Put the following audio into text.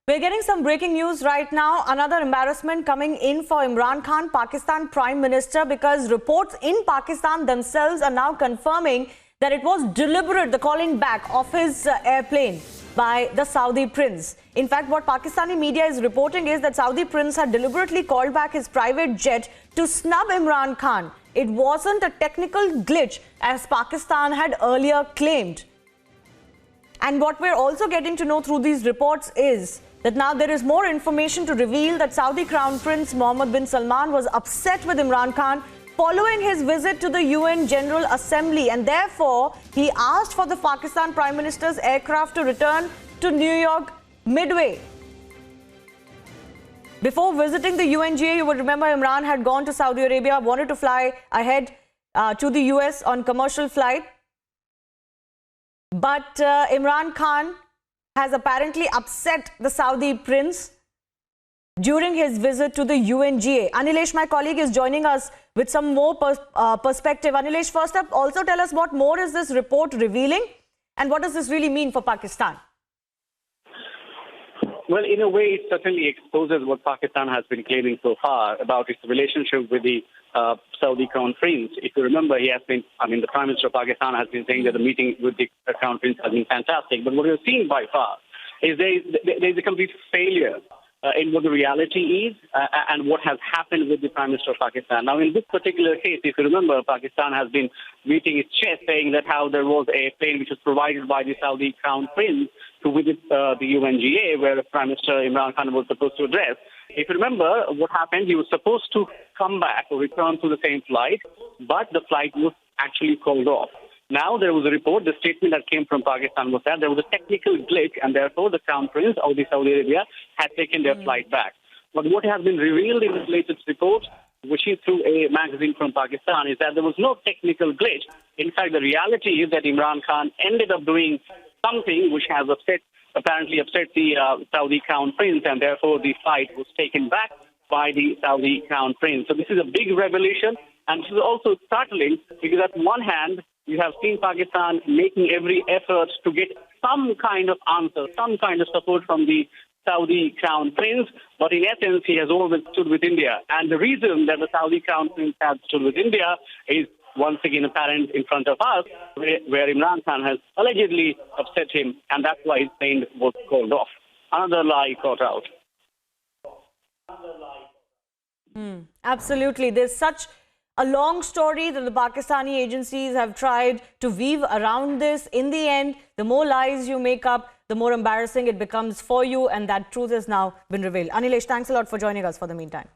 We're getting some breaking news right now. Another embarrassment coming in for Imran Khan, Pakistan Prime Minister, because reports in Pakistan themselves are now confirming that it was deliberate, the calling back of his airplane by the Saudi prince. In fact, what Pakistani media is reporting is that Saudi prince had deliberately called back his private jet to snub Imran Khan. It wasn't a technical glitch, as Pakistan had earlier claimed. And what we're also getting to know through these reports is that now there is more information to reveal that Saudi Crown Prince Mohammed bin Salman was upset with Imran Khan following his visit to the UN General Assembly, and therefore he asked for the Pakistan Prime Minister's aircraft to return to New York midway. Before visiting the UNGA, you would remember Imran had gone to Saudi Arabia, wanted to fly ahead to the US on commercial flight. But Imran Khan has apparently upset the Saudi prince during his visit to the UNGA. Anilesh, my colleague, is joining us with some more perspective. Anilesh, first up, also tell us what more is this report revealing and what does this really mean for Pakistan? Well, in a way, it certainly exposes what Pakistan has been claiming so far about its relationship with the Saudi Crown Prince. If you remember, the Prime Minister of Pakistan has been saying that the meeting with the Crown Prince has been fantastic. But what we've seen by far is there is a complete failure in what the reality is and what has happened with the Prime Minister of Pakistan. Now, in this particular case, if you remember, Pakistan has been beating its chest, saying that how there was a plane which was provided by the Saudi Crown Prince to visit the UNGA, where Prime Minister Imran Khan was supposed to address. If you remember what happened, he was supposed to come back or return to the same flight, but the flight was actually called off. Now, there was a report, the statement that came from Pakistan was that there was a technical glitch and therefore the Crown Prince of Saudi Arabia had taken their flight back. But what has been revealed in this latest report, which is through a magazine from Pakistan, is that there was no technical glitch. In fact, the reality is that Imran Khan ended up doing something which has apparently upset the Saudi Crown Prince, and therefore the flight was taken back by the Saudi Crown Prince. So this is a big revelation, and this is also startling because at one hand, you have seen Pakistan making every effort to get some kind of answer, some kind of support from the Saudi Crown Prince, but in essence, he has always stood with India. And the reason that the Saudi Crown Prince has stood with India is once again apparent in front of us, where Imran Khan has allegedly upset him, and that's why his plane was called off. Another lie caught out. Absolutely. There's such a long story that the Pakistani agencies have tried to weave around this. In the end, the more lies you make up, the more embarrassing it becomes for you, and that truth has now been revealed. Anilesh, thanks a lot for joining us for the meantime.